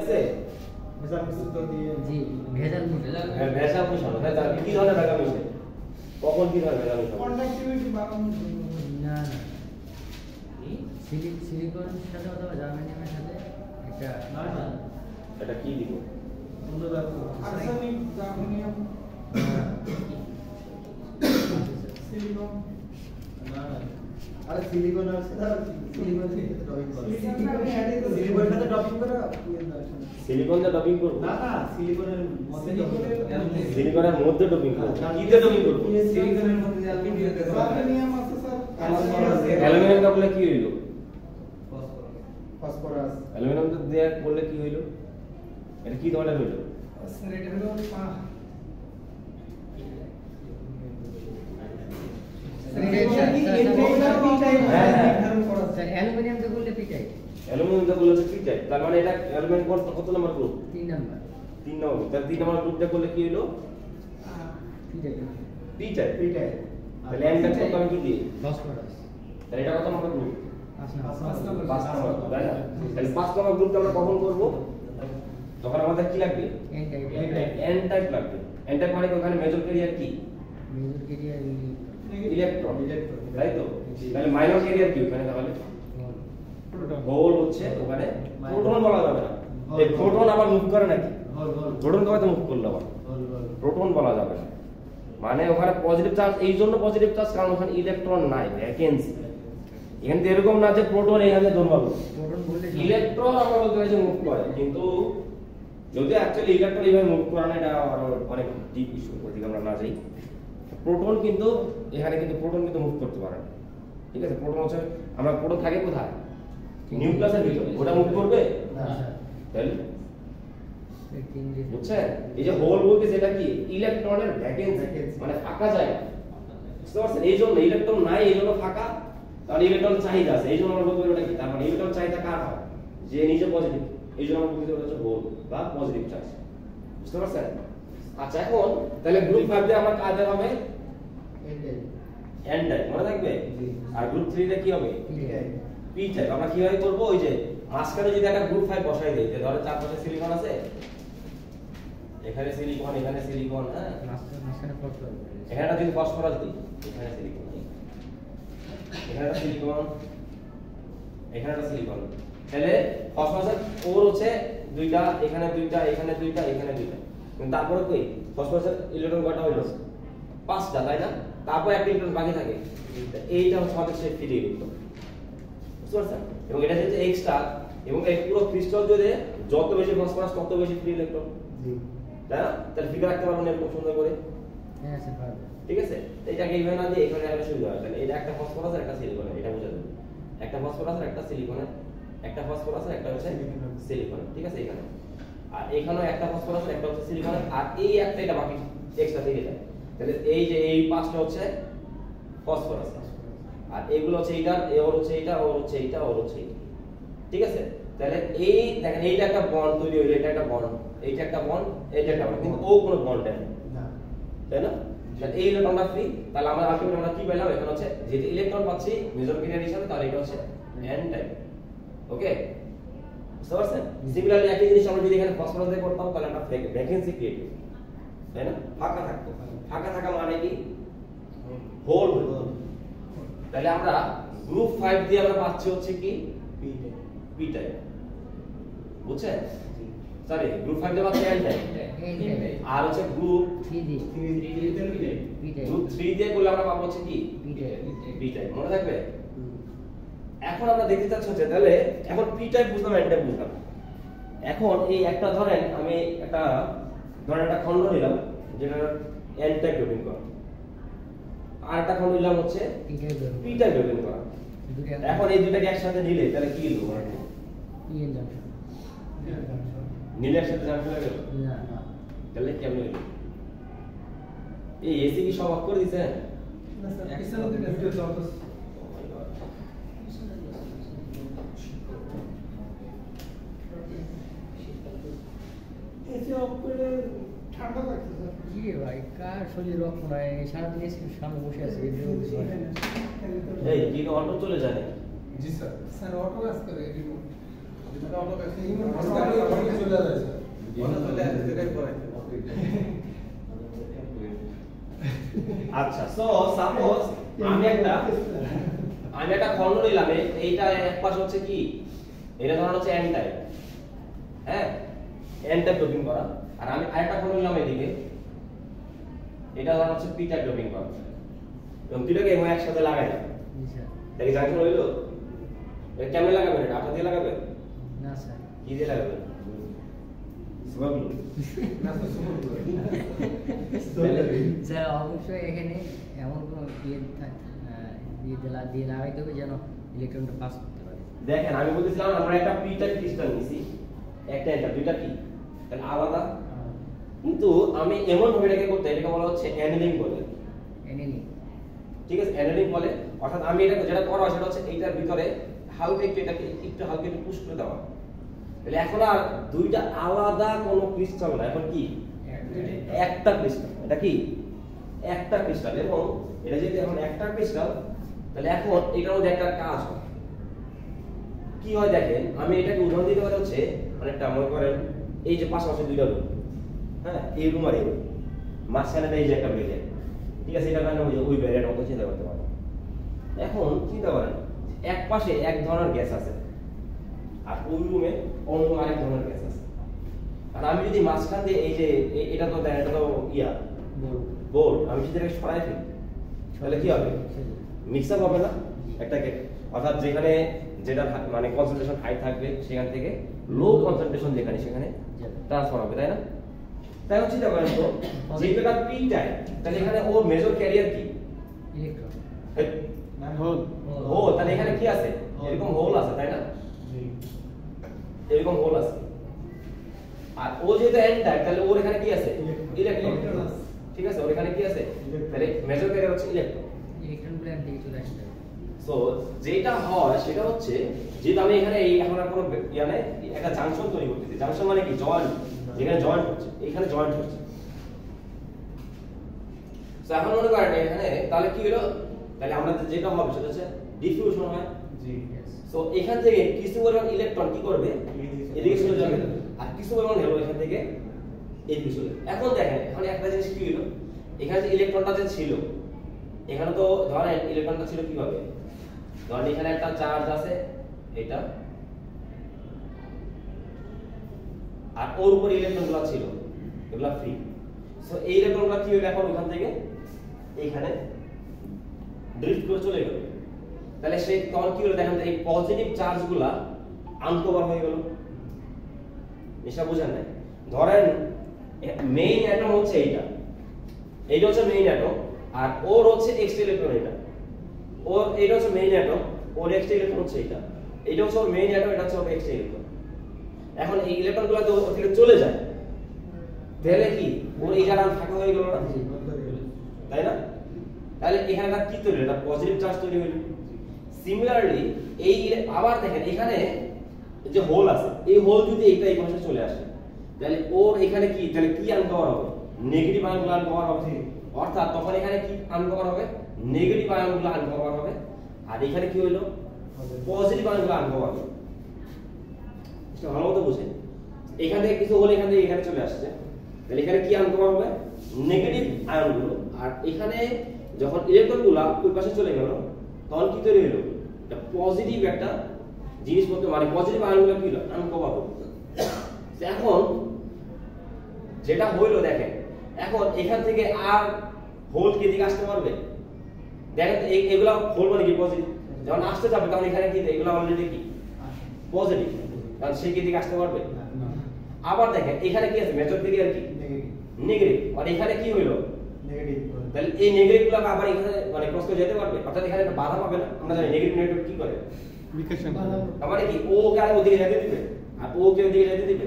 আছে ভেজাল মিশ্রিত দিয়ে জি ভেজাল হ্যাঁ ভেজাল মিশানো তাই তার কি ধরনের ভেজাল মিশে কখন কি ধরনের ভেজাল মিশানো কন্ডাক্টিভিটি বাড়ানো না না সিলিকন সাথে অথবা জার্মানিয়ামের সাথে একটা না না এটা কি দিব অন্য ধাতু আর্সেনিক জার্মানিয়াম সিলিকন না না আরে সিলিকন আছে না সিলিকন থেকে ডবিং করে সিলিকনের সাথে ডবিং করে সিলিকন দিয়ে ডবিং করব না না সিলিকনের মধ্যে সিলিকনের মধ্যে ডবিং করব কি দিয়ে ডবিং করব সিলিকনের মধ্যে জার্মানিয়াম আছে স্যার অ্যালুমিনিয়াম দা বলে কি হইলো ফসফরাস অ্যালুমিনিয়াম দিয়ে করলে কি হইলো এটা কি ধরনের হইলো স্যার এটা হলো অ্যালুমিনিয়াম তো বললে পিটাই অ্যালুমিনিয়াম দা বলে কি চাই তার মানে এটা অ্যালুমিনিয়াম কত নাম্বার গ্রুপ 3 নাম্বার 3 নাম্বার তার 3 নাম্বার গ্রুপটা করলে কি হইলো পিটাই পি চাই পিটাই তাহলে এন্ড কত আমি কি দিই ফসফরাস তাহলে এটা কত নাম্বার গ্রুপ 5 নাম্বার 5 নাম্বার তাই না তাহলে 5 নাম্বার গ্রুপটা আমরা কখন করব তখন আমাদের কি লাগবে এন টাইপ এন টাইপ লাগবে এন টাইপ মানে ওখানে মেজর ক্যারিয়ার কি মেজর ক্যারিয়ার ইলেকট্রন তাই তো তাহলে মাইনর ক্যারিয়ার কি ওখানে তাহলে হোল হচ্ছে ওখানে প্রোটন বলা যাবে না এই প্রোটন আবার মুভ করে নাকি প্রোটন কবে তো মুভ করলো আবার প্রোটন বলা যাবে না মানে ওখানে পজিটিভ চার্জ এই জন্য পজিটিভ চার্জ কারণ ওখানে ইলেকট্রন নাই ভ্যাকেন্সি এখানে তো এরকম না যে প্রোটন এখানে ধরবাবো প্রোটন বললে ইলেকট্রন আমরা বলতে পারি যে মুভ করে কিন্তু যদি অ্যাকচুয়ালি ইলেকট্রন এইভাবে মুভ করে না এটা অনেক ডিপ ইস্যু ওদিকে আমরা না যাই প্রোটন কিন্তু এখানে কিন্তু প্রোটন কিন্তু মুভ করতে পারে না ঠিক আছে প্রোটন হচ্ছে আমরা প্রোটন থাকে কোথায় নিউক্লিয়াসের ভিতরে ওটা মুভ করবে না তাহলে স্যার বুঝছেন এই যে হোল বলতে যেটা কি ইলেকট্রনের ভ্যাকেন্সি মানে ফাঁকা জায়গা বুঝতে পারছেন এই জন্য ইলেকট্রন নাই এই জন্য ফাঁকা তাহলে ইলেকট্রন চাহিদা আছে এই জন্য আমরা বলতে পারি ওটা কি তার মানে ইলেকট্রন চাহিদা কার হয় যে নিজে পজিটিভ এই জন্য আমরা বলতে পারি হচ্ছে হোল বা পজিটিভ চার্জ বুঝতে পারছেন আচ্ছা এখন তাহলে গ্রুপ 5 তে আমার কাজ হবে এন টাইপ মনে থাকবে আর গ্রুপ 3 তে কি হবে পি টাইপ আমরা কিভাবে করব ওই যে মাঝখানে যদি একটা গ্রুপ 5 বসাই দেই যে ধরো চারপাশে সিলিকন আছে এখানে সিলিকন হ্যাঁ মাঝখানে ফসফরাস এখানে যদি ফসফরাস দিই এখানে সিলিকন এখানে একটা সিলিকন এখানে একটা সিলিকন তাহলে ফসফরাসের ওর হচ্ছে দুইটা এখানে দুইটা এখানে দুইটা এখানে দুইটা কিন্তু তারপরে কই ফসফরাসের ইলেকট্রন কয়টা হইলো 5টা তাই না তারপর একটা ইলেকট্রন বাকি থাকে এইটা হচ্ছে আমাদের সেই ফ্রি ইলেকট্রন বুঝতে পারছেন এবং এটা হচ্ছে এক্সট্রা এবং এই পুরো ক্রিস্টাল জুড়ে যত বেশি ফসফরাস তত বেশি ফ্রি ইলেকট্রন তাই না তাহলে ফিগার রাখতে পারবেন এরকম সুন্দর করে হ্যাঁ স্যার পারবে ঠিক আছে এটাকে এইভাবে না দিয়ে এখানে একটা সুবিধা হয় তাহলে এটা একটা ফসফরাস আর একটা সিলিকন এটা বুঝা যাবে একটা ফসফরাস আর একটা সিলিকন একটা ফসফরাস আর একটা হচ্ছে সিলিকন ঠিক আছে এখানে আর এখানেও একটা ফসফরাস আর একটা হচ্ছে সিলিকন আর এই একটা এটা বাকি এক্সট্রা থেকে যায় তাহলে এই যে এই পাঁচটা হচ্ছে ফসফরাস আর এগুলো হচ্ছে এইটা ওর হচ্ছে এইটা ওর হচ্ছে এইটা ওর হচ্ছে এইটা ঠিক আছে তাহলে এই দেখেন এইটা একটা বন্ড তৈরি হইলো এটা একটা বন্ড এইটা একটা বন্ড এইটা একটা বন্ড কিন্তু ও কোনো বন্ড নেই না তাই না তাহলে এই ইলেকট্রনটা ফ্রি তাহলে আমরা আলটিমেটলি আমরা কি পেলাম এখানে হচ্ছে যেটা ইলেকট্রন পাচ্ছি মেজর ক্যারিয়ার হিসেবে তাহলে এটা হচ্ছে n টাইপ ওকে বুঝতে পারছেন সিমিলারলি একই জিনিস আমরা যদি এখানে ফসফরাস দিয়ে করতাম তাহলে আমরা ভ্যাকেন্সি ক্রিয়েট করব তাই না ফাঁকা থাকতো ফাঁকা থাকা মানে কি হোল তাহলে আমরা গ্রুপ 5 দিয়ে আমরা পাচ্ছি হচ্ছে কি পি টাইপ বুঝছেন সরি গ্রুপ 5 দিয়ে পাচ্ছি n টাইপ আর হচ্ছে গ্রুপ 3 দিয়ে পিটাই গ্রুপ 3 দিয়ে করলে আমরা পাবো হচ্ছে কি পি টাইপ মনে থাকবে এখন আমরা দেখতে চাচ্ছি হচ্ছে তাহলে এখন পি টাইপ বুঝলাম n টাইপ বুঝলাম এখন এই একটা ধরেন আমি একটা খন্ড নিলাম যেটা n টাইপ ডোপিং করা আর একটা খন্ড নিলাম হচ্ছে পি টাইপ ডোপিং করা এখন এই দুটাকে একসাথে নিলে তাহলে কি হলো ইএন জাংশন নিলে একসাথে জানতে লাগে না তাহলে কেমন হলো এই এসি কি সব অফ করে দিয়েছেন না স্যার পিছনে দিকে ভিডিও চলতেছে এসি অফ করে ঠান্ডা লাগছে স্যার কি রে ভাই কার শরীর রক্ত নাই সারাদিন এসির সামনে বসে আছে এই কি অটো চলে যায় জি স্যার স্যার অটো কাজ করে রিমোট আচ্ছা, সো সাপোজ আমি একটা খন্ড নিলাম, এইটা এক পাশ হচ্ছে কি, এটা ধরুন হচ্ছে এন টাইপ, হ্যাঁ এন টাইপ ডোপিং করা, আর আমি আরেকটা খন্ড নিলাম এদিকে, এটা ধরুন হচ্ছে পি টাইপ ডোপিং করা, এবং দুটোকে এমন একসাথে লাগাই না, জি স্যার। দেখি জাংশন হইলো। এটা কেমন লাগাবেন? এটা আঠা দিয়ে লাগাবেন? না স্যার। কি দিয়ে লাগাবেন? Super glue. স্যার অবশ্যই এখানে এমন কোনো দিয়ে লাগাইতে হবে যেন ইলেকট্রনটা পাস করতে পারে। দেখেন আমি বলতেছিলাম আমরা একটা পি টাইপ ক্রিস্টাল নিছি, একটা এটা দুইটা কি তাহলে আলাদা, কিন্তু আমি এমন ভাবে এটাকে করতে, এটাকে বলা হচ্ছে অ্যানেলিং বলে, এনেনি ঠিক আছে অ্যানেলিং বলে। অর্থাৎ আমি এটা যেটা করা সেটা হচ্ছে এইটার ভিতরে হালকা একটু এটাকে একটু হালকা একটু পুশ করে দেওয়া, তাহলে এখন আর দুইটা আলাদা কোনো ক্রিস্টাল না, এখন কি একটা ক্রিস্টাল। এটা কি একটা ক্রিস্টাল, এবং এটা যদি এখন একটা ক্রিস্টাল, তাহলে এখন এটার মধ্যে একটা কাজ হয়। কি হয় দেখেন, আমি এটাকে উদাহরণ দিতে পারি হচ্ছে অনেকটা মনে করেন এই যে পাশাপাশি দুইটা রুম, হ্যাঁ এই রুম আর এই রুম, মাঝখানে এই যে একটা ব্যারিয়ার, ঠিক আছে, এটা কারণে ওই ব্যারিয়ার মতো চিন্তা করতে পারেন। এখন চিন্তা করেন এক পাশে এক ধরনের গ্যাস আছে, আর ওই রুমে অন্য আরেক ধরনের গ্যাস আছে, আর আমি যদি মাঝখান দিয়ে এই যে এটা তো এটা তো ইয়া বোর্ড, আমি যদি এটাকে সরাই ফেলি তাহলে কি হবে? মিক্স আপ হবে না একটাকে, অর্থাৎ যেখানে যেটা মানে কনসেন্ট্রেশন হাই থাকবে সেখান থেকে লো কনসেন্ট্রেশন যেখানে সেখানে ট্রান্সফার হবে, তাই না? তাই হচ্ছে চিন্তা করেন তো যে এটা পি টাইপ, তাহলে এখানে ওর মেজর ক্যারিয়ার কি? Electron whole. তাহলে এখানে কি আছে? এরকম হোল আছে, তাই না? এরকম হোল আছে, আর ও যেহেতু এন টাইপ তাহলে ওর এখানে কি আছে? ইলেকট্রন, ঠিক আছে, ওর এখানে কি আছে? তাহলে মেজর ক্যারিয়ার হচ্ছে ইলেকট্রন। ইলেকট্রনগুলো এর দিকে চলে আসতে হবে। সো যেটা হয় সেটা হচ্ছে যেটা আমি এখানে এই এখন আর কোনো মানে একটা জাংশন তৈরি করতেছি, জাংশন মানে কি জয়েন্ট, যেখানে জয়েন্ট হচ্ছে, এখানে জয়েন্ট হচ্ছে। সো এখন মনে করেন এখানে তাহলে কি হলো, তাহলে আমরা যেটা হবে সেটা হচ্ছে ডিফিউশন হয়। জি সো এখান থেকে কিছু পরিমাণ ইলেকট্রন কি করবে? এদিকে চলে যাবে, আর কিছু পরিমাণ হলো এখান থেকে এদিকে চলে। এখন দেখেন এখানে একটা জিনিস কি হলো, এখানে যে ইলেকট্রনটা যে ছিল, এখানে তো ধরেন ইলেকট্রনটা ছিল কিভাবে, ধরেন এখানে একটা চার্জ আছে এটা, আর ওর উপর ইলেকট্রনগুলো ছিল, এগুলো ফ্রি। সো এই ইলেকট্রনগুলো কি হলো, এখন ওখান থেকে এইখানে ড্রিফট করে চলে গেল। তাহলে সেই তখন কি হলো দেখেন, এই পজিটিভ চার্জগুলা আনকভার হয়ে গেল। এটা বুঝেন নাই? ধরেন মেইন অ্যাটম হচ্ছে এইটা হচ্ছে মেইন অ্যাটম, আর ওর হচ্ছে এক্সট্রা ইলেকট্রন, এটা হচ্ছে মেইন অ্যাটম, ওর এক্সট্রা ইলেকট্রন হচ্ছে এটা হচ্ছে ওর মেইন অ্যাটম, এটা হচ্ছে ওর এক্সট্রা ইলেকট্রন। এখন এই ইলেকট্রনগুলো তো ওর থেকে চলে যায়, তাহলে কি ওর এই জায়গা ফাঁকা হয়ে গেল না, তাই না? তাহলে এখানে একটা কি তৈরি হলো, একটা পজিটিভ চার্জ তৈরি হলো। সিমিলারলি এই আবার দেখেন এখানে যে হোল আছে, এই হোল যদি এইটা এই পাশে চলে আসে, তাহলে ওর এখানে কি, তাহলে কি আনকভার হবে? নেগেটিভ আয়নগুলো আনকভার হবে, অর্থাৎ তখন এখানে কি আনকভার হবে? নেগেটিভ আয়নগুলো আনকভার হবে, আর এখানে কি হলো? পজিটিভ আয়নগুলো আনকভার হবে। এটা ভালো মতো বুঝেন, এখান থেকে কিছু হলে এখান থেকে এখানে চলে আসছে, তাহলে এখানে কি আনকভার হবে? নেগেটিভ আয়নগুলো, আর এখানে যখন ইলেকট্রনগুলো ওই পাশে চলে গেল তখন কি তৈরি হলো? একটা পজিটিভ একটা জিনিসপত্র, মানে পজিটিভ আয়নগুলো কি হলো? আনকভার হলো। এখন যেটা হইলো দেখেন, এখন এখান থেকে আর হোল কি দিকে আসতে পারবে? দেখেন এগুলা হোল মানে কি পজিটিভ, যখন আসতে যাবে তখন এখানে কি এগুলা অলরেডি কি পজিটিভ, কারণ সেই কি দিকে আসতে পারবে? আবার দেখেন এখানে কি আছে? মেজর ক্যারিয়ার কি নেগেটিভ, আর এখানে কি হইলো? নেগেটিভ। তাহলে এই নেগেটিভ গুলো আবার এখানে মানে ক্রস করে যেতে পারবে, অর্থাৎ এখানে একটা বাধা পাবে না। আমরা জানি নেগেটিভ নেগেটিভ কি করে, মানে কি ও কে ওদিকে যেতে দিবে আর ও কে ওদিকে যেতে দিবে।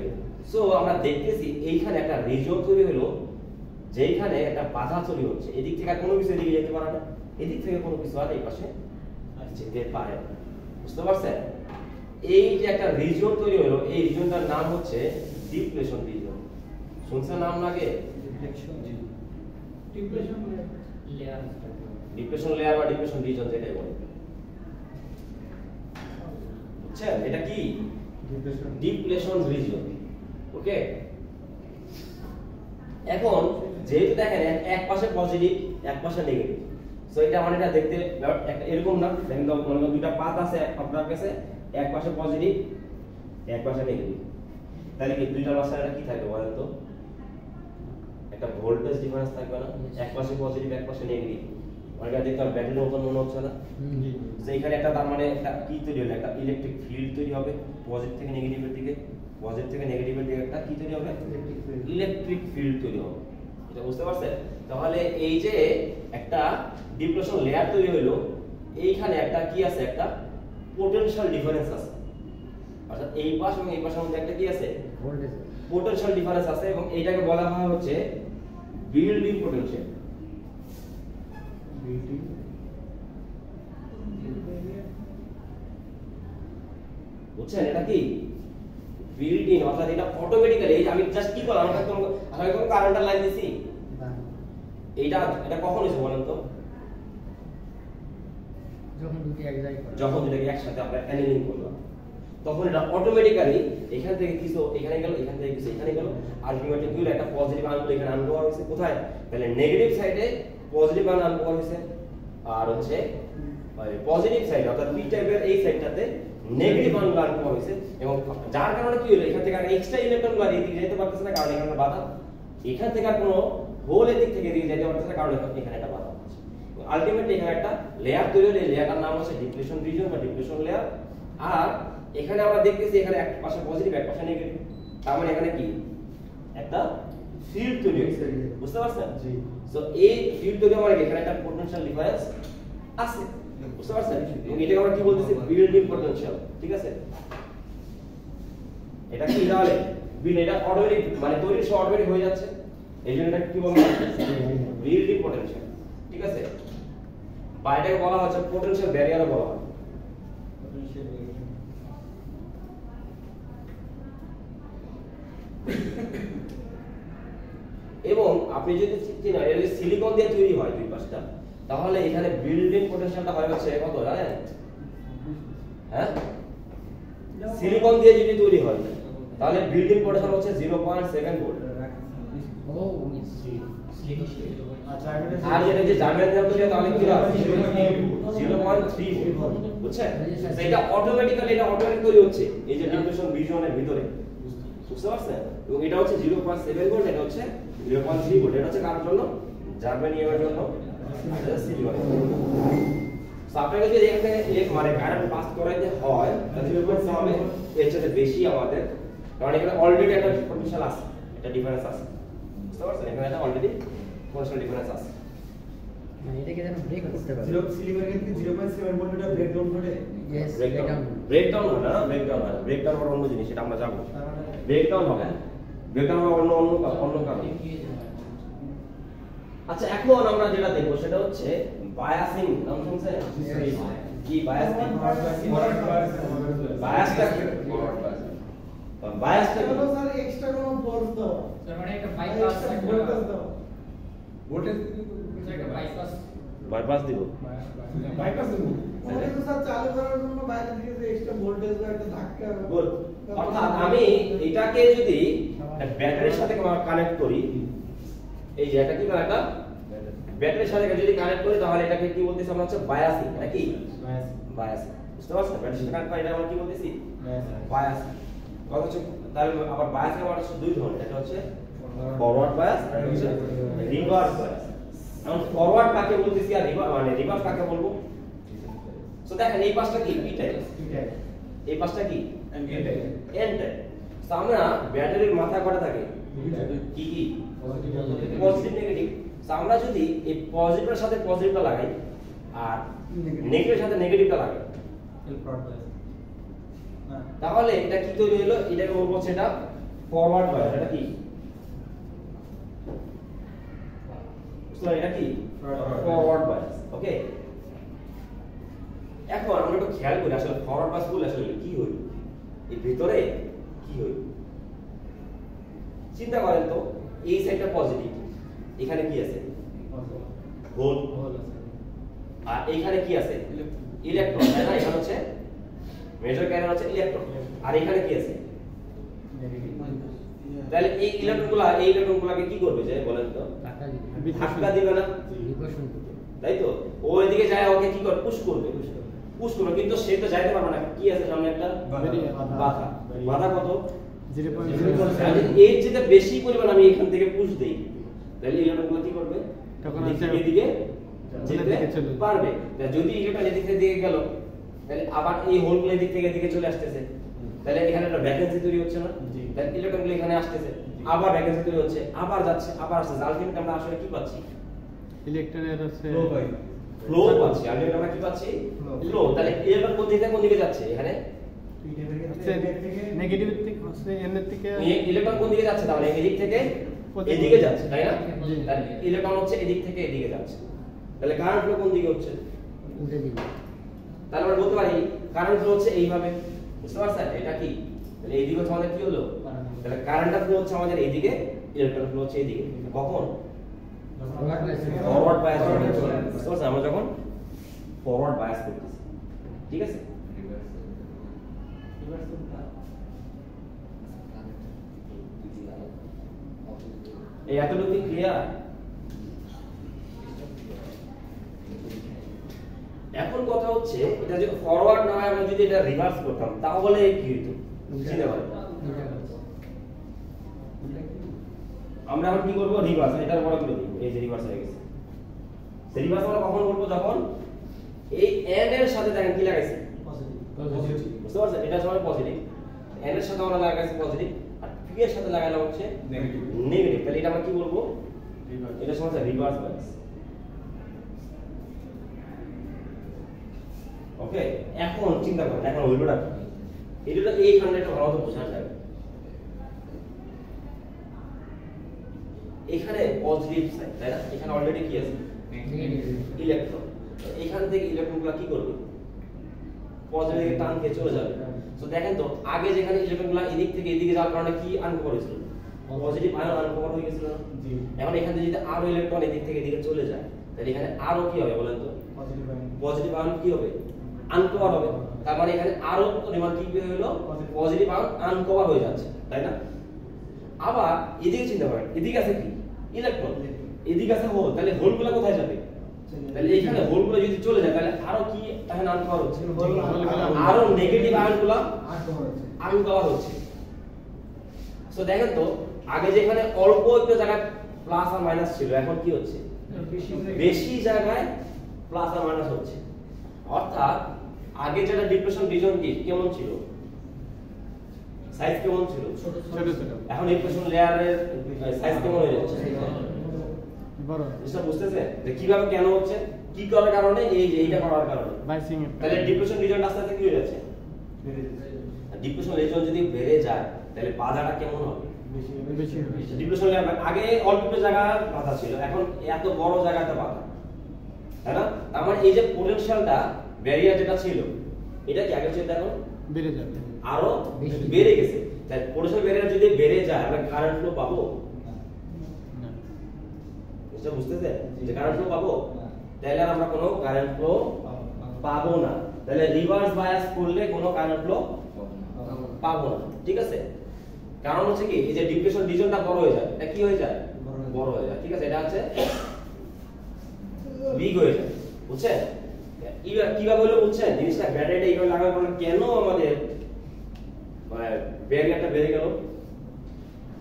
সো আমরা দেখতেছি এইখানে একটা রিজন তৈরি হলো, যেখানে একটা বাধা তৈরি হচ্ছে, এদিক থেকে কোনো কিছু এদিকে যেতে পারে না, এদিক থেকে কোনো কিছু আর এই পাশে যেতে পারে না। বুঝতে পারছেন? এই যে একটা রিজন তৈরি হলো, এই রিজনটার নাম হচ্ছে ডিপ্লেশন রিজন। শুনছেন নাম লাগে? ডিপ্রেশন লেয়ার বা ডিপ্রেশন রিজন যেটাই বলে। বুঝছেন এটা কি? Depletion region. ওকে, এখন যেহেতু দেখেন এক পাশে পজিটিভ এক পাশে নেগেটিভ, সো এটা মানে এটা দেখতে একটা এরকম না। দেখেন তো মনে করেন দুটো পাত আছে আপনার কাছে, এক পাশে পজিটিভ এক পাশে নেগেটিভ, তাহলে কি দুইটার মাঝখানে এটা কি থাকবে বলেন তো? একটা ভোল্টেজ ডিফারেন্স থাকবে না? এক পাশে পজিটিভ এক পাশে নেগেটিভ, মানে এটা দেখতে ব্যাটারির মতন মনে হচ্ছে না? তো এখানে একটা তার মানে একটা কি তৈরি হলো, একটা ইলেকট্রিক ফিল্ড তৈরি হবে পজিটিভ থেকে নেগেটিভের দিকে, পজিটিভ থেকে নেগেটিভের দিকে একটা কি তৈরি হবে? ইলেকট্রিক ফিল্ড তৈরি হবে। এটা বুঝতে পারছেন? তাহলে এই যে একটা ডিপ্লেশন লেয়ার তৈরি হলো, এইখানে একটা কি আছে? একটা পোটেনশিয়াল ডিফারেন্স আছে, অর্থাৎ এই পাশ এবং এই পাশের মধ্যে একটা কি আছে? ভোল্টেজ পোটেনশিয়াল ডিফারেন্স আছে, এবং এইটাকে বলা হয় হচ্ছে বিল্ডিং পোটেনশিয়াল। বুঝছেন এটা কি? বিল্ডিং, অর্থাৎ এটা অটোমেটিক্যালি আমি জাস্ট কি করলাম, আমি কোনো কারেন্টের লাইন দিছি, এটা কখন হইছে বলেন তো? যখন দুটি এক জায়গায় করে, যখন দুটোকে একসাথে আমরা অ্যানিলিং করলাম, তখন এটা অটোমেটিক্যালি এখান থেকে কিছু এখানে গেল, এখান থেকে কিছু এখানে গেল, আলটিমেটলি কি হলো? একটা পজিটিভ আনলো এখানে আনলো হয়েছে কোথায়? তাহলে নেগেটিভ সাইডে পজিটিভ আনলো হয়েছে, আর হচ্ছে পজিটিভ সাইড অর্থাৎ পি টাইপের এই সাইডটাতে নেগেটিভ আনলো হয়েছে, এবং যার কারণে কি হলো? এখান থেকে এক্সট্রা ইলেকট্রনগুলো এদিকে যেতে পারতেছে না, কারণ এখানে বাধা। এখান থেকে আর কোনো হোল এদিক থেকে এদিকে যেতে পারতেছে না, কারণ এখানে একটা বাধা আছে। আলটিমেটলি এখানে একটা লেয়ার তৈরি হলো, এই লেয়ারটার নাম হচ্ছে ডিপ্লেশন রিজিয়ন বা ডিপ্লেশন লেয়ার। আর এখানে আমরা দেখতেছি এখানে এক পাশে পজিটিভ এক পাশে নেগেটিভ, তার মানে এখানে কি একটা ফিল্ড তৈরি হয়েছে। বুঝতে পারছেন? জি। সো এই ফিল্ড তৈরি হওয়ার এখানে একটা পোটেনশিয়াল ডিফারেন্স আছে। বুঝতে পারছেন? এবং এটাকে আমরা কি বলতেছি? Building potential. ঠিক আছে, এটা কি তাহলে বিল, এটা অটোমেটিক মানে তৈরি সব অটোমেটিক হয়ে যাচ্ছে, এই জন্য এটা কি বলা হয়? Building potential. ঠিক আছে, বা এটাকে বলা হচ্ছে পোটেনশিয়াল ব্যারিয়ারও বলা হয়। এবং আপনি যদি চিনেন এটা যদি সিলিকন দিয়ে তৈরি হয় দুই পাশটা, তাহলে এখানে বিল্ডিং পোটেনশিয়ালটা হয় হচ্ছে কত জানেন? হ্যাঁ, সিলিকন দিয়ে যদি তৈরি হয় তাহলে বিল্ডিং পোটেনশিয়াল হচ্ছে 0.7 ভোল্ট। ও আর যেটা যে জার্মান দিয়ে তৈরি হয় তাহলে কি হবে? 0.3 ভোল্ট। বুঝছেন? তো এটা অটোমেটিক্যালি তৈরি হচ্ছে এই যে ডিপ্লেশন রিজিয়নের ভিতরে। বুঝতে পারছেন? এবং এটা হচ্ছে 0.7 ভোল্ট, এটা হচ্ছে 0.3 ভোল্ট। এটা হচ্ছে কার জন্য? জার্মানিয়ামের জন্য, সিলিকন। সো আপনাকে যদি এখানে মানে কারেন্ট পাস করাইতে হয় তাহলে কি করতে হবে? এর সাথে বেশি আমাদের, কারণ এখানে অলরেডি একটা পোটেনশিয়াল আছে, একটা ডিফারেন্স আছে। বুঝতে পারছেন? এখানে একটা অলরেডি পোটেনশিয়াল ডিফারেন্স আছে। মানে এটাকে যেন ব্রেক করতে পারে। সিলিকনের ক্ষেত্রে 0.7 ভোল্টটা ব্রেকডাউন ঘটে। ইয়েস, ব্রেকডাউন হয় না, ব্রেকডাউন হয়। ব্রেকডাউন হওয়ার অন্য জিনিস, এটা আমরা জানবো। ব্রেকডাউন হবে না, ব্রেকডাউন হওয়ার অন্য কারণ। আচ্ছা, এখন আমরা যেটা দেখবো সেটা হচ্ছে বায়াসিং। নাম শুনছেন? কি বায়াসিং? বায়াসটা কি? বায়াসটা কি? হলো স্যার এক্সট্রা কোনো ফোর্স দাও, তার মানে একটা বাইপাস ভোল্টেজ দাও, ভোল্টেজ একটা বাইপাস বাইপাস দিব। বাইপাস দেব ওটা তো স্যার চালু করার জন্য বাইরে থেকে যে এক্সট্রা ভোল্টেজ বা একটা ধাক্কা। গুড। অর্থাৎ আমি এটাকে যদি ব্যাটারির সাথে কানেক্ট করি, এই যে এটা কি না, এটা ব্যাটারির সাথে যদি কানেক্ট করি তাহলে এটাকে কি বলতেছি আমরা? হচ্ছে বায়াসিং। এটা কি? বায়াসিং। বুঝতে পারছেন? ব্যাটারির সাথে কানেক্ট করি এটা আমরা কি বলতেছি? বায়াসিং। কথা হচ্ছে তাহলে আবার বায়াসিং আমার হচ্ছে দুই ধরনের, এটা হচ্ছে ফরওয়ার্ড বায়াস আর হচ্ছে রিভার্স বায়াস। এখন ফরওয়ার্ড কাকে বলতেছি আর রিভার্স কাকে বলবো? সো দেখেন এই পাশটা কি? পি টাইপ, এই পাশটা কি? N type. সো আমরা ব্যাটারির মাথা কটা থাকে? কি কি? Positive negative. সো আমরা যদি এই পজিটিভের সাথে পজিটিভটা লাগাই আর নেগেটিভের সাথে নেগেটিভটা লাগাই, তাহলে এটা কি তৈরি হলো? এটাকে বলবো হচ্ছে এটা ফরওয়ার্ড বায়াস। এটা কি? বুঝতে এটা কি? Forward bias. ওকে, এখন আমরা একটু খেয়াল করি আসলে ফরওয়ার্ড বায়াস বলে আসলে কি হইল, এই ভিতরে কি হইল চিন্তা করেন তো। এই সাইডটা পজিটিভ, এখানে কি আছে? হোল। আর এইখানে কি আছে? ইলেকট্রন। তাই না? এখানে হচ্ছে মেজর ক্যারিয়ার হচ্ছে ইলেকট্রন, আর এখানে কি আছে? তাহলে এই ইলেকট্রনগুলোকে কি করবে যে বলেন তো? ধাক্কা দিবে না, তাই তো? ও এদিকে যায়, ওকে কি করে? পুশ করবে, কিন্তু সে তো যাইতে পারবে না, কি আছে সামনে? একটা বাধা কত? 0.0। এর যেটা বেশি পরিমাণ আমি এখান থেকে পুশ দেই, তাহলে ইলেকট্রনগুলো কি করবে? তখন এদিকে যেতে পারবে। যদি ইলেকট্রন এদিক থেকে দিকে গেল, তাহলে আবার এই হোলগুলো এদিক থেকে এদিকে চলে আসতেছে, তাহলে এখানে একটা ভ্যাকেন্সি তৈরি হচ্ছে না? তাহলে ইলেকট্রনগুলো এখানে আসতেছে, আবার ভ্যাকেন্সি তৈরি হচ্ছে, আবার যাচ্ছে, আবার আসছে। আলটিমেটলি আমরা আসলে কি পাচ্ছি? ইলেকট্রনের হচ্ছে ফ্লো পাচ্ছি। আলটিমেটলি আমরা কি পাচ্ছি? ফ্লো। তাহলে ইলেকট্রন কোন দিকে যাচ্ছে? এখানে নেগেটিভ দিক হচ্ছে এন এর থেকে ইলেকট্রন কোন দিকে যাচ্ছে? তাহলে এদিক থেকে এদিকে যাচ্ছে, তাই না? তাহলে ইলেকট্রন হচ্ছে এদিক থেকে এদিকে যাচ্ছে, তাহলে কারেন্ট ফ্লো কোন দিকে হচ্ছে? উল্টো দিকে। তাহলে আমরা বলতে পারি কারেন্ট ফ্লো হচ্ছে এইভাবে। বুঝতে পারছেন এটা কি? তাহলে এইদিকে হচ্ছে আমাদের কি হলো? তাহলে কারেন্টটা ফ্লো হচ্ছে আমাদের এইদিকে, ইলেকট্রন ফ্লো হচ্ছে এইদিকে। কখন? ফরওয়ার্ড বায়াস করতেছি। বুঝতে পারছেন? আমরা যখন ফরওয়ার্ড বায়াস করতেছি, ঠিক আছে? এই এতটুকু ক্লিয়ার? এখন কথা হচ্ছে এটা যদি ফরওয়ার্ড না হয়, আমরা যদি এটা রিভার্স করতাম তাহলে কি হতো? চিন্তা করেন। আমরা এখন কি করব? রিভার্স। এটা বড় করে দিব, এই যে রিভার্স হয়ে গেছে। রিভার্স আমরা কখন করব? যখন এই n এর সাথে দেখেন কি লাগাইছে? পজিটিভ। বুঝতে পারছেন? এটা হচ্ছে পজিটিভ, n এর সাথে আমরা লাগাইছি পজিটিভ, আর p এর সাথে লাগাইলাম হচ্ছে নেগেটিভ। তাহলে এটা আমরা কি বলবো? এটা হচ্ছে রিভার্স বায়াস। ওকে, এখন চিন্তা করেন, এখন হইলোটা কি? এটা এই খান্ডাটা ভালো মতো বোঝা যাবে। এখানে পজিটিভ সাইড, তাই না? এখানে অলরেডি কি আছে? ইলেকট্রন। এখান থেকে ইলেকট্রনগুলো কি করবে? পজিটিভ দিকে টান খেয়ে চলে যাবে। সো দেখেন তো, আগে যেখানে ইলেকট্রনগুলো এদিক থেকে এদিকে যাওয়ার কারণে কি আনকভার হয়েছিল? পজিটিভ আয়ন আনকভার হয়ে গেছিল না? এখন এখান থেকে যদি আরো ইলেকট্রন এদিক থেকে এদিকে চলে যায়, তাহলে এখানে আরো কি হবে বলেন তো? পজিটিভ আয়ন কি হবে? আনকভার হবে। তার মানে এখানে আরো পরিমাণ কি হলো? পজিটিভ আয়ন আনকভার হয়ে যাচ্ছে, তাই না? আবার এদিকে চিন্তা করেন, এদিকে আছে কি? ইলেকট্রন। এদিকে আছে হোল, তাহলে হোলগুলো কোথায় যাবে? তাহলে এখানে হোলগুলো যদি চলে যায়, তাহলে আরো কি এখানে আনকভার হচ্ছে? আরো নেগেটিভ আয়নগুলো আনকভার হচ্ছে। সো দেখেন তো, আগে যেখানে অল্প একটু জায়গায় প্লাস আর মাইনাস ছিল, এখন কি হচ্ছে? বেশি জায়গায় প্লাস আর মাইনাস হচ্ছে। অর্থাৎ আগে যেটা ডিপ্রেশন রিজন কি কেমন ছিল? সাইজ কেমন ছিল? ছোট ছোট। এখন ডিপ্রেশন লেয়ারের সাইজ কেমন হয়ে যাচ্ছে? বড়। এটা বুঝতেছে যে কিভাবে কেন হচ্ছে? কি করার কারণে? এই যে এইটা করার কারণে। বাইসিং। তাহলে ডিপ্রেশন রিজন আস্তে আস্তে কি হয়ে যাচ্ছে? ডিপ্রেশন রিজন যদি বেড়ে যায়, তাহলে বাধাটা কেমন হবে? বেশি হবে। ডিপ্রেশন লেয়ার আগে অল্প একটু জায়গা বাধা ছিল, এখন এত বড় জায়গাতে বাধা, তাই না? তার মানে এই যে পোটেনশিয়ালটা ব্যারিয়ার যেটা ছিল, এটা কি আগে চেয়ে দেখো বেড়ে যাবে, আরো বেড়ে গেছে। তাই পোটেনশিয়াল ব্যারিয়ার যদি বেড়ে যায়, আমরা কারেন্ট ফ্লো পাবো না। এটা বুঝতেছে যে কারেন্ট ফ্লো পাবো? তাহলে আর আমরা কোনো কারেন্ট ফ্লো পাবো না। তাহলে রিভার্স বায়াস করলে কোনো কারেন্ট ফ্লো পাবো না, ঠিক আছে? কারণ হচ্ছে কি, এই যে ডিপ্রেশন রিজনটা বড় হয়ে যায়, এটা কি হয়ে যায়? বড় হয়ে যায়, ঠিক আছে? এটা হচ্ছে বিগ হয়ে যায়, বুঝছেন? কিভাবে হলো বুঝছেন জিনিসটা? ব্যাটারিটা এইভাবে লাগানোর পরে কেন আমাদের ব্যারিয়ারটা বেড়ে গেল,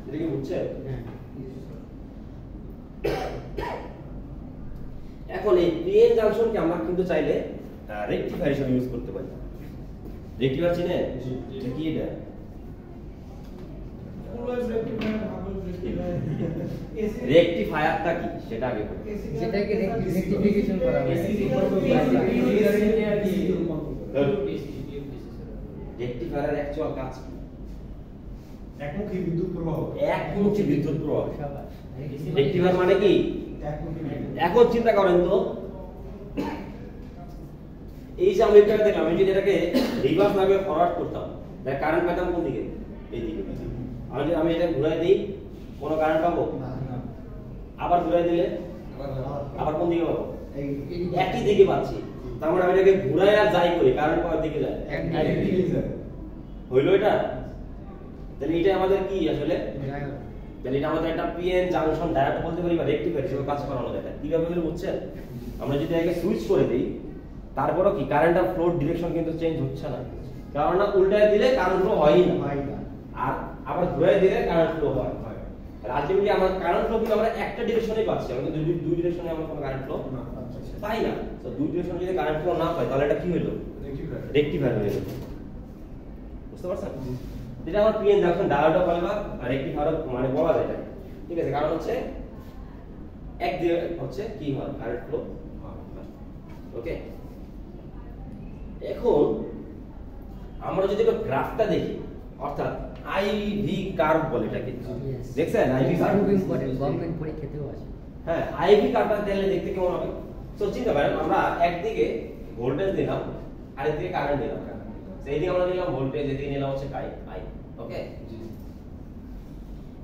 এটা কি বুঝছেন? এখন এই পিএন জাংশনকে আমরা কিন্তু চাইলে রেকটিফায়ার হিসেবে ইউজ করতে পারি। রেকটিফায়ার চিনেন? এটা কি? এটা রেকটিফায়ারটা কি সেটা আগে বলি। যেটাকে রেকটিফিকেশন করা হয়। রেকটিফায়ারের অ্যাকচুয়াল কাজ কি? একমুখী বিদ্যুৎ প্রবাহ। একমুখী বিদ্যুৎ প্রবাহ। রেকটিফায়ার মানে কি? এখন চিন্তা করেন তো, এই যে আমি এটা দেখলাম, আমি যদি এটাকে রিভার্স ভাবে ফরওয়ার্ড করতাম, তাহলে কারেন্ট পেতাম কোন দিকে? এই দিকে। আমি এটা ঘুরাই দিই, কোনো কারেন্ট পাবো না। আবার ঘুরাই দিলে আবার কোন দিকে পাবো? একই দিকে পাচ্ছি। তার মানে আমি এটাকে ঘুরাই আর যাই করি কারেন্ট কোন দিকে যায় হইলো এটা তাহলে এটা আমাদের কি আসলে তাহলে এটা আমাদের একটা পিএন জাংশন ডায়োড বলতে পারি বা রেকটিফায়ার হিসেবে কাজ করানো যায় কিভাবে হলো বুঝছেন আমরা যদি এটাকে সুইচ করে দেই তারপরও কি কারেন্ট আর ফ্লোর ডিরেকশন কিন্তু চেঞ্জ হচ্ছে না কারণ না উল্টায় দিলে কারেন্ট ফ্লো হয়ই না আর আবার ঘুরায় দিলে কারেন্ট ফ্লো হয় আর আলটিমেটলি আমরা কারেন্ট ফ্লো কিন্তু আমরা একটা ডিরেকশনেই পাচ্ছি আমরা দুই ডিরেকশনে আমরা কোনো কারেন্ট ফ্লো পাই না তো দুই ডিরেকশনে যদি কারেন্ট ফ্লো না পাই তাহলে এটা কি হলো রেকটিফায়ার হয়ে গেল বুঝতে পারছেন যেটা আমার পিএন জাংশন ডায়োডও বলে বা রেকটিফায়ার মানে বলা যায় এটা ঠিক আছে কারণ হচ্ছে এক দিয়ে হচ্ছে কি হয় কারেন্ট ফ্লো ওকে এখন আমরা যদি গ্রাফটা দেখি অর্থাৎ আইভি কার্ভ বলে এটাকে দেখছেন আইভি কার্ভ খুব ইম্পর্টেন্ট গভর্নমেন্ট পরীক্ষাতেও আছে হ্যাঁ আইভি কার্ভটা দিলে দেখতে কেমন হবে তো চিন্তা করেন আমরা একদিকে ভোল্টেজ দিলাম আর একদিকে কারেন্ট দিলাম তো এইদিকে আমরা নিলাম ভোল্টেজ এদিকে নিলাম হচ্ছে আই ওকে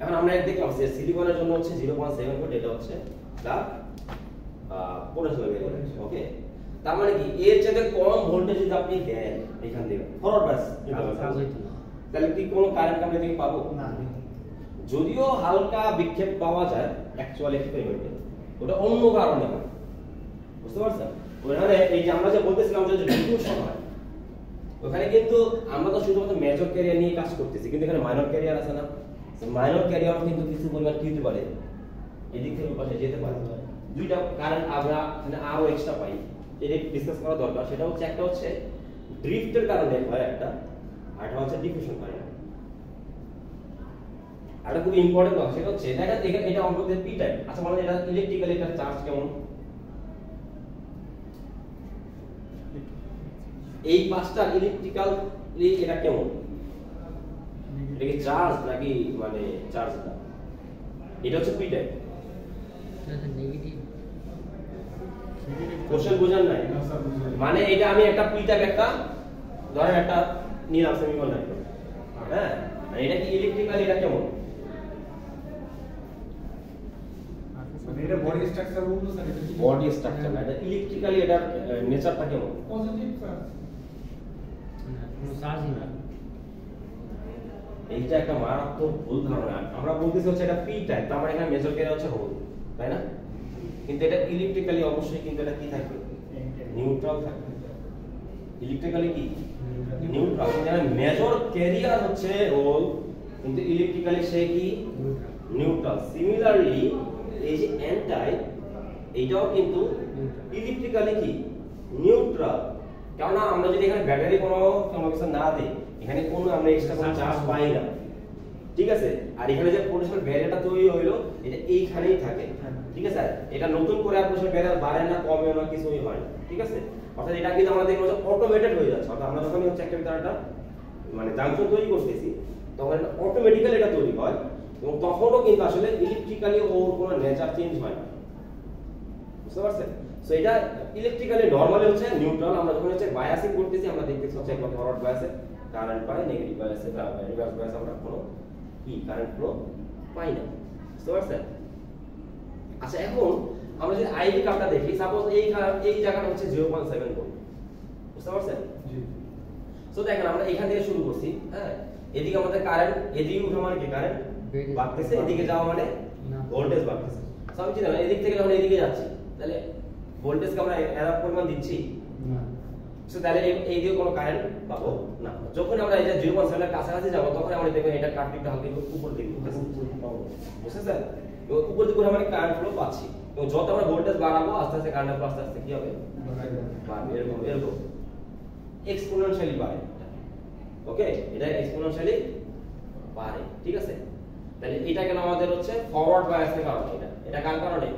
এখন আমরা এক দেখলাম যে সিলিকনের জন্য হচ্ছে 0.7 ভোল্ট এটা হচ্ছে দা পোটেনশিয়াল ভ্যালু ওকে তার মানে কি এর চেয়ে কম ভোল্টেজ যদি আপনি দেন এখান থেকে ফরওয়ার্ড বাস তাহলে কি কোনো কারেন্ট আমরা এদিকে পাবো না যদিও হালকা বিক্ষেপ পাওয়া যায় অ্যাকচুয়াল এক্সপেরিমেন্টে ওটা অন্য কারণে হয় বুঝতে পারছেন ওখানে এই যে আমরা যে বলতেছিলাম যে ডিফিউশন হয় ওখানে কিন্তু আমরা তো শুধুমাত্র মেজর ক্যারিয়ার নিয়ে কাজ করতেছি কিন্তু এখানে মাইনর ক্যারিয়ার আছে না মাইনর ক্যারিয়ার কিন্তু কিছু পরিমাণ কি হতে পারে এদিক থেকে পাশে যেতে পারে দুইটা কারেন্ট আমরা মানে আরো এক্সট্রা পাই এটা ডিসকাস করা দরকার সেটা হচ্ছে একটা হচ্ছে ড্রিফটের কারণে হয় একটা আর একটা হচ্ছে ডিফিউশন হয় আর খুব ইম্পর্টেন্ট কথা সেটা হচ্ছে এটা অন্তত পি টাইপ আচ্ছা বলেন এটা ইলেকট্রিক্যালি এটা চার্জ কেমন এই পাঁচটা ইলেকট্রিক্যালি এটা কেমন এটা কি চার্জ নাকি মানে চার্জ না এটা হচ্ছে পি টাইপ নেগেটিভ কোশ্চেন বুঝান নাই মানে এটা আমি একটা পি টাইপ একটা ধরেন একটা নিলাম সেমিকন্ডাক্টর হ্যাঁ এটা কি ইলেকট্রিক্যালি এটা কেমন এটা বডি স্ট্রাকচার বলতো স্যার এটা কি বডি স্ট্রাকচার না এটা ইলেকট্রিক্যালি এটা নেচারটা কেমন পজিটিভ চার্জ কোনো চার্জই না এইটা একটা মারাত্মক ভুল ধারণা আমরা বলতেছি হচ্ছে এটা পি টাইপ তার মানে এখানে মেজর ক্যারিয়ার হচ্ছে হোল তাই না কিন্তু এটা ইলেকট্রিক্যালি অবশ্যই কিন্তু এটা কি থাকবে নিউট্রাল থাকবে ইলেকট্রিক্যালি কি নিউট্রাল মানে মেজর ক্যারিয়ার হচ্ছে হোল কিন্তু ইলেকট্রিক্যালি সে কি নিউট্রাল সিমিলারলি এই যে এন টাইপ এইটাও কিন্তু ইলেকট্রিক্যালি কি নিউট্রাল কারণ আমরা যদি এখানে ব্যাটারি কোনো কিছু না দেই এখানে কোনো আমরা এক্সট্রা কোনো চার্জ পাই না ঠিক আছে আর এখানে যে পোটেনশিয়াল ব্যারিয়ারটা তৈরি হইলো এটা এইখানেই থাকে ঠিক আছে এটা নতুন করে আর পোটেনশিয়াল ব্যারিয়ার বাড়ে না কমে না কিছুই হয় না ঠিক আছে অর্থাৎ এটা কিন্তু আমরা দেখব যে অটোমেটেড হয়ে যাচ্ছে অর্থাৎ আমরা যখনই হচ্ছে একটা ভিতরটা মানে জাংশন তৈরি করতেছি তখন অটোমেটিক্যালি এটা তৈরি হয় এবং তখনও কিন্তু আসলে ইলেকট্রিক্যালি ওর কোনো নেচার চেঞ্জ হয় না বুঝতে পারছেন সো এটা ইলেকট্রিক্যালি নরমালি হচ্ছে নিউট্রাল আমরা যখন হচ্ছে বায়াসিং করতেছি আমরা দেখতেছি হচ্ছে একটা ফরওয়ার্ড বায়াসে কারেন্ট পাই নেগেটিভ বায়াসে রিভার্স বায়াসে আমরা কোনো কি কারেন্ট ফ্লো পাই না বুঝতে পারছেন আচ্ছা এখন আমরা যদি আইভি কার্ভটা দেখি সাপোজ এই জায়গাটা হচ্ছে 0.7 ভোল্ট বুঝতে পারছেন জি সো দেখেন আমরা এখান থেকে শুরু করছি হ্যাঁ এদিকে আমাদের কারেন্ট এদিকে উঠা মানে কি কারেন্ট বাড়তেছে এদিকে যাওয়া মানে ভোল্টেজ বাড়তেছে সো আমি চিন্তা এদিক থেকে যখন এদিকে যাচ্ছি তাহলে ভোল্টেজকে আমরা এরকম পরিমাণ দিচ্ছি না সো তাহলে এই দিকে কোনো কারেন্ট পাবো না যখন আমরা এই যে 0.7 এর কাছাকাছি যাব তখন আমরা দেখবেন এটা কার্ভটা হালকা উপর দিকে উঠতেছে বুঝছেন তো উপর দিকে আমরা কারেন্ট ফ্লো পাচ্ছি এবং যত আমরা ভোল্টেজ বাড়াবো আস্তে আস্তে কারেন্ট ফ্লো আস্তে আস্তে কি হবে বাড়বে এরকম এক্সপোনেনশিয়ালি বাড়ে ওকে এটা এক্সপোনেনশিয়ালি বাড়ে ঠিক আছে তাহলে এটা কেন আমাদের হচ্ছে ফরওয়ার্ড বায়াসের কারণে এটা কার কারণে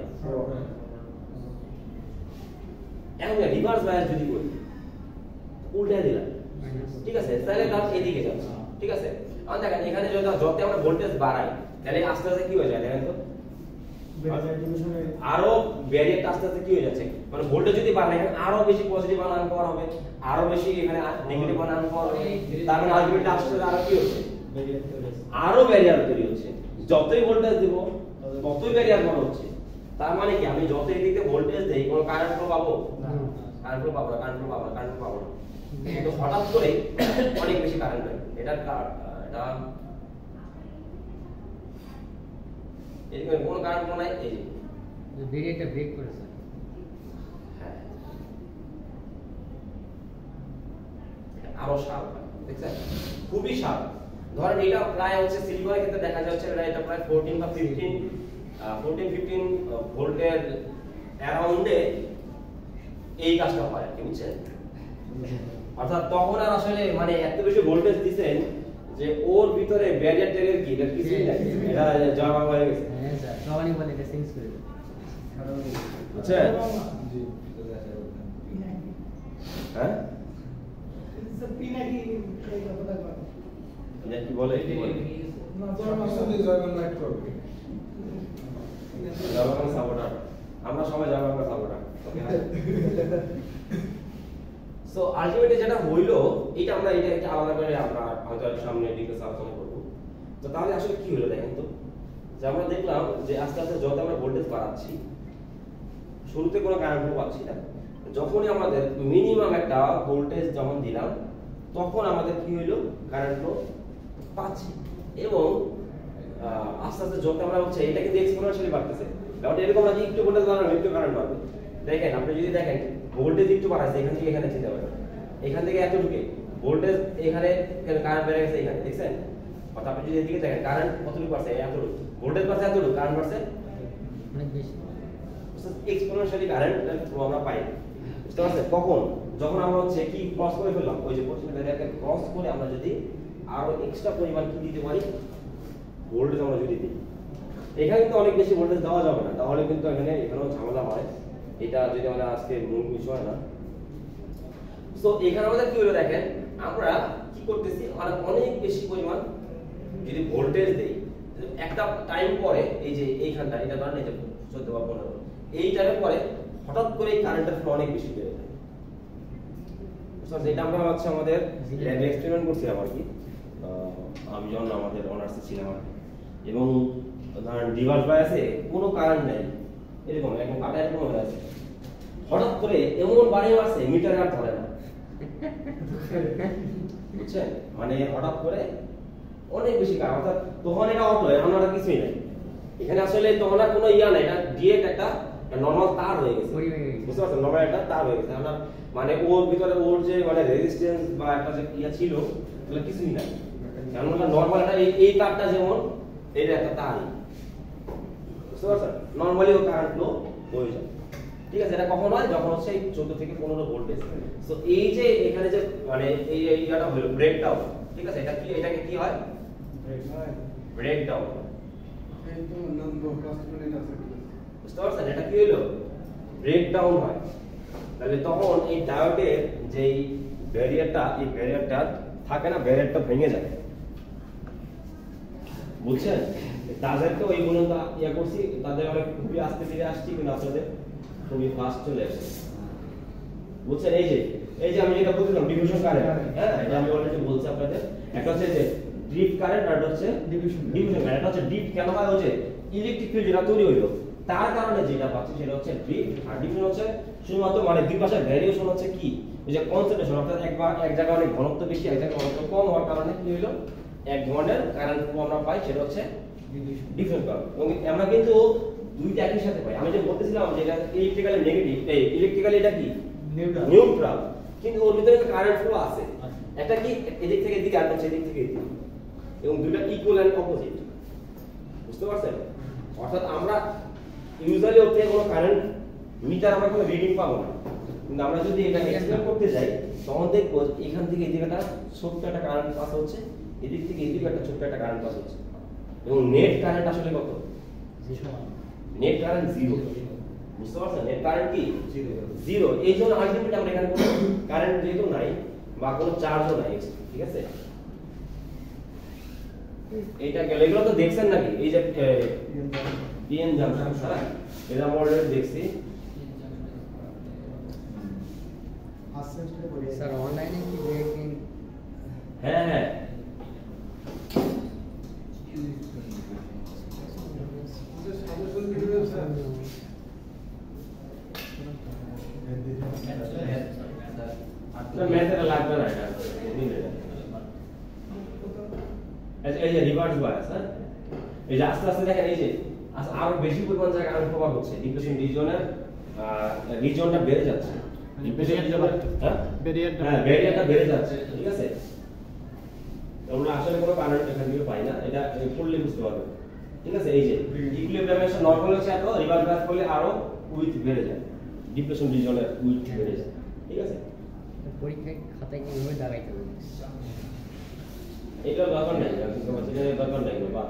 এখন রিভার্স বায়াস যদি করি উল্টে দিলাম ঠিক আছে তাহলে তার এদিকে যাচ্ছে ঠিক আছে আর দেখেন এখানে যত আমরা ভোল্টেজ বাড়াই তাহলে আস্তে আস্তে কি হয়ে যায় দেখেন তো আরো ব্যারিয়ারটা আস্তে আস্তে কি হয়ে যাচ্ছে মানে ভোল্টেজ যদি বাড়ে এখানে আরো বেশি পজিটিভ মান আনতে পাওয়া হবে আরো বেশি এখানে নেগেটিভ মান আনতে পাওয়া হবে তার মানে আলটিমেটলি আস্তে আরো কি হচ্ছে আরো ব্যারিয়ার তৈরি হচ্ছে যতই ভোল্টেজ দেব ততই ব্যারিয়ার বড় হচ্ছে তার মানে কি আমি যত এদিকে ভোল্টেজ দেই কোনো কারেন্ট ফ্লো পাবো কারেন্ট ফ্লো পাবো না কিন্তু হঠাৎ করে অনেক বেশি কারেন্ট হয়। এটা এরকম কোনো কারেন্ট নাই, এই যে ভেরিয়েটটা ব্রেক করেছে। হ্যাঁ আরো শার্প, দেখছেন খুবই শার্প। ধরেন এটা প্রায় হচ্ছে সিলিকনের ক্ষেত্রে দেখা যাচ্ছে এটা প্রায় 14 বা 15 ভোল্টের অ্যারাউন্ডে এই কাজটা হয়, কি বুঝছেন? অর্থাৎ তখন আর আসলে মানে এত বেশি ভোল্টেজ দিবেন যে ওর ভিতরে ব্যারিয়ার টেরিয়ার কি এটা কিছুই নাই, এটা জমা হয়ে গেছে। হ্যাঁ স্যার, সবাই বলে এটা চেঞ্জ করে দেবে। আচ্ছা জি হ্যাঁ পিনাকি এই কথাটা বলে এটা কি বলে না শুধু জয়মান লাইট করবে জবাবের সাপোর্টার, আমরা সবাই জবাবের সাপোর্টার। সো আলটিমেটলি যেটা হইলো এটা আমরা এটা আলাদা করে আমরা হয়তো সামনে ডিটেইলস আলোচনা করব। তো তাহলে আসলে কি হলো দেখেন তো, যে আমরা দেখলাম যে আস্তে আস্তে যত আমরা ভোল্টেজ বাড়াচ্ছি শুরুতে কোনো কারেন্ট ফ্লো পাচ্ছি না, যখনই আমাদের মিনিমাম একটা ভোল্টেজ যখন দিলাম তখন আমাদের কি হইলো কারেন্ট ফ্লো পাচ্ছি, এবং আস্তে আস্তে যত আমরা হচ্ছে এটা কিন্তু এক্সপোনেনশিয়ালি বাড়তেছে। ব্যাপারটা এরকম না যে একটু ভোল্টেজ বাড়ানো একটু কারেন্ট বাড়বে। দেখেন আপনি যদি দেখেন ভোল্টেজ একটু বাড়াচ্ছে এখান থেকে এখানে যেতে পারে, এখান থেকে এত ঢুকে ভোল্টেজ এখানে কারেন্ট বেড়ে গেছে এখানে, দেখছেন? অর্থাৎ আপনি যদি এদিকে দেখেন কারেন্ট কতটুকু বাড়ছে, এতটুকু ভোল্টেজ বাড়ছে, এতটুকু কারেন্ট বাড়ছে অনেক বেশি। এক্সপোনেনশিয়ালি কারেন্ট ফ্লো আমরা পাই, বুঝতে পারছেন? কখন? যখন আমরা হচ্ছে কি ক্রস করে ফেললাম, ওই যে প্রথমে ব্যারিয়ারকে ক্রস করে আমরা যদি আরো এক্সট্রা পরিমাণ কি দিতে পারি, ভোল্টেজ আমরা যদি দিই। এখানে কিন্তু অনেক বেশি ভোল্টেজ দেওয়া যাবে না, তাহলে কিন্তু এখানেও ঝামেলা হয়। এটা যদি আমাদের আজকে মূল বিষয় না। সো এখানে আমাদের কি হলো দেখেন, আমরা কি করতেছি, আমরা অনেক বেশি পরিমাণ যদি ভোল্টেজ দেই, একটা টাইম পরে এই যে এইখানটা এটা ধরেন এই যে 14 বা 15 এই টাইমের পরে হঠাৎ করে এই কারেন্টের ফ্লো অনেক বেশি বেড়ে যায়। বুঝতে এটা আমরা হচ্ছে আমাদের ল্যাবে এক্সপেরিমেন্ট করছিলাম আর কি, আমি যখন আমাদের অনার্সে ছিলাম আর কি। এবং ধরেন ডিভাইস বাই আছে কোনো কারেন্ট নেই, এরকম একদম কাটা এরকম হয়ে আছে, হঠাৎ করে এমন বাড়ি মারছে মিটার আর ধরে না, বুঝছেন? মানে হঠাৎ করে অনেক বেশি কারেন্ট, অর্থাৎ তখন এটা অটো, এখন আর কিছুই নাই এখানে, আসলে তখন আর কোনো ইয়া নাই, এটা ডিরেক্ট একটা নরমাল তার হয়ে গেছে, বুঝতে পারছেন? নরমাল একটা তার হয়ে গেছে, আমরা মানে ওর ভিতরে ওর যে মানে রেজিস্ট্যান্স বা একটা যে ইয়া ছিল ওগুলো কিছুই নাই, কারণ ওটা নরমাল একটা এই তারটা যেমন এটা একটা তারই, বুঝতে পারছেন? নরমালি ও কারেন্ট ফ্লো হয়ে যায়, ঠিক আছে? এটা কখন হয়? যখন হচ্ছে 14 থেকে 15 ভোল্টেজ। সো এই যে এখানে যে মানে এই ইয়াটা হলো ব্রেকডাউন, ঠিক আছে? এটাকে কি হয়? ব্রেকডাউন। এই তো নম্বর ক্লাস স্টুডেন্ট আছে, বুঝতে পারছেন? এটা কি হলো? ব্রেকডাউন হয়। তাহলে তখন এই ডায়োডের যে ব্যারিয়ারটা, এই ব্যারিয়ারটা থাকে না, ব্যারিয়ারটা ভেঙে যায়, বুঝছেন? তাদেরকে ওই পর্যন্ত ইয়া করছি, তাদের অনেক খুবই আস্তে ধীরে আসছি, কিন্তু আপনাদের খুবই ফাস্ট চলে আসছে, বুঝছেন? এই যে আমি যেটা বলছিলাম ডিভিশন কারেন্ট, হ্যাঁ এটা আমি অলরেডি বলছি আপনাদের। একটা হচ্ছে যে ডিপ কারেন্ট, আর একটা হচ্ছে ডিভিশন কারেন্ট। এটা হচ্ছে ডিপ কেন হয়? হচ্ছে ইলেকট্রিক ফিল্ড যেটা তৈরি হইলো তার কারণে যেটা পাচ্ছি সেটা হচ্ছে ডিপ, আর ডিভিশন হচ্ছে শুধুমাত্র মানে দুই পাশের ভ্যারিয়েশন হচ্ছে কি, এই যে কনসেন্ট্রেশন, অর্থাৎ এক জায়গায় অনেক ঘনত্ব বেশি, এক জায়গায় ঘনত্ব কম হওয়ার কারণে কি হইলো এক ধরনের কারেন্ট ফ্লো আমরা পাই, সেটা হচ্ছে ডিভিশন কারেন্ট। এবং আমরা কিন্তু দুইটা একই সাথে পাই। আমি যে বলতেছিলাম যে এটা ইলেকট্রিক্যালি নেগেটিভ, এই ইলেকট্রিক্যালি এটা কি নিউট্রাল, কিন্তু ওর ভিতরে একটা কারেন্ট ফ্লো আছে, একটা কি এদিক থেকে এদিকে আর হচ্ছে এদিক থেকে এদিকে, এবং দুটো ইকুয়াল এন্ড অপোজিট, বুঝতে পারছেন? অর্থাৎ আমরা ইউজুয়ালি ওতে কোনো কারেন্ট মিটার আমরা কোনো রিডিং পাবো না, কিন্তু আমরা যদি এটা এক্সপ্লেন করতে যাই তখন দেখবো এখান থেকে এদিকে একটা ছোট্ট একটা কারেন্ট পাস হচ্ছে, এদিক থেকে এদিকে একটা ছোট্ট একটা কারেন্ট পাস হচ্ছে, এবং নেট কারেন্ট আসলে কত? নেট কারেন্ট 0, বুঝতে পারছেন? নেট কারেন্ট কি 0। এই জন্য আলটিমেটলি আমরা এখানে কোনো কারেন্ট যেহেতু নাই বা কোনো চার্জও নাই, ঠিক আছে? এইটা গেল, এগুলো তো দেখছেন নাকি? এই যে পিএন জাংশন, হ্যাঁ এটা আমরা অলরেডি দেখছি। স্যার অনলাইনে কি ব্রেকিং? হ্যাঁ সাজেশন ভিডিও স্যার না ম্যাথটা লাগবে না এটা নিলে এই যে রিভার্স বায়াস হ্যাঁ এই যে আস্তে আস্তে দেখেন এই যে আরো বেশি পরিমাণ জায়গায় আনকভার হচ্ছে ডিপ্রেশন রিজনটা বেড়ে যাচ্ছে হ্যাঁ ব্যারিয়ারটা বেড়ে যাচ্ছে ঠিক আছে আমরা আসলে কোনো কারেন্ট এখান থেকে পাই না এটা পড়লে বুঝতে পারবেন ঠিক আছে এই যে ইকুইলিব্রিয়াম নরমাল হচ্ছে এত রিভার্স বায়াস করলে আরো উইথ বেড়ে যায় ডিপ্রেশন রিজনের উইথ বেড়ে যায় ঠিক আছে পরীক্ষায় খাতায় কিভাবে দাগাইতে হবে এটা দরকার নেই দরকার নেই বাবা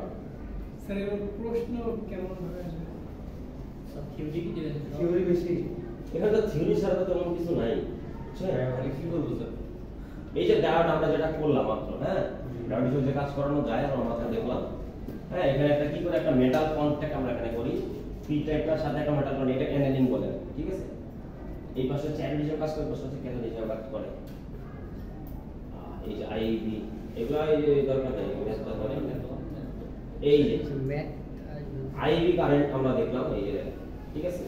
স্যার এবার প্রশ্ন কেমন ভাবে আসবে থিওরি বেশি এখানে তো থিওরি ছাড়া তো তেমন কিছু নাই বুঝছেন কি বলবো স্যার এই যে ডায়োড আমরা যেটা করলাম মাত্র হ্যাঁ ডায়োড হিসেবে যে কাজ করানো যায় আমরা মাত্র দেখলাম হ্যাঁ এখানে একটা কি করে একটা মেটাল কন্টাক্ট আমরা এখানে করি পি টাইপটার সাথে একটা মেটাল কন্টাক্ট এটা অ্যানালিং বলে ঠিক আছে এই পাশে হচ্ছে অ্যানালিং হিসেবে কাজ করে পাশে হচ্ছে ক্যাথোড হিসেবে কাজ করে এই যে আইবি এগুলো দরকার নেই দরকার নেই এই যে ম্যাথ আইবি কারেন্ট আমরা দেখলাম এই যে ঠিক আছে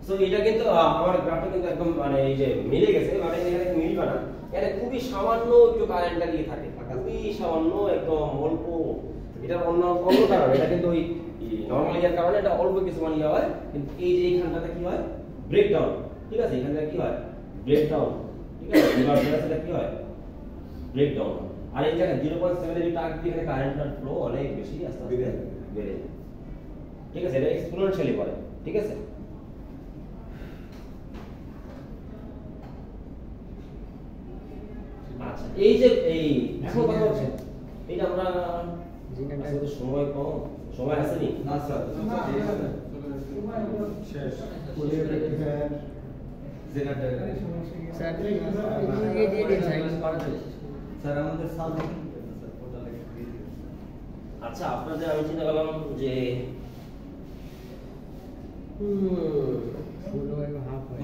সো এটা কিন্তু আমার গ্রাফটা কিন্তু একদম মানে এই যে মিলে গেছে মানে এখানে মিলবে না এখানে খুবই সামান্য একটু কারেন্টটা দিয়ে থাকে খুবই সামান্য একদম অল্প এটা অন্য কারণ এটা কিন্তু ওই নরমাল ইয়ার কারণে এটা অল্প কিছু মানে ইয়ে হয় কিন্তু এই যে এইখানটাতে কি হয় ব্রেকডাউন ঠিক আছে এখানটা কি হয় ব্রেকডাউন ঠিক আছে রিভার্স বায়াসে কি হয় ব্রেকডাউন আর এই জায়গায় 0.7 এর টাক দিয়ে এখানে কারেন্টের ফ্লো অনেক বেশি আস্তে আস্তে বেড়ে যায় ঠিক আছে এটা এক্সপোনেনশিয়ালি বাড়ে ঠিক আছে আচ্ছা এই যে এই এখন কথা হচ্ছে এটা আমরা আসলে সময় কম সময় আছে নি না স্যার শেষ পোলিও রেক্টিফায়ার জেনারেটর স্যার এই দিয়ে সাইকেল করা যায় স্যার আমাদের সামনে আচ্ছা আপনাদের আমি চিন্তা করলাম যে ফুল হাফ হয়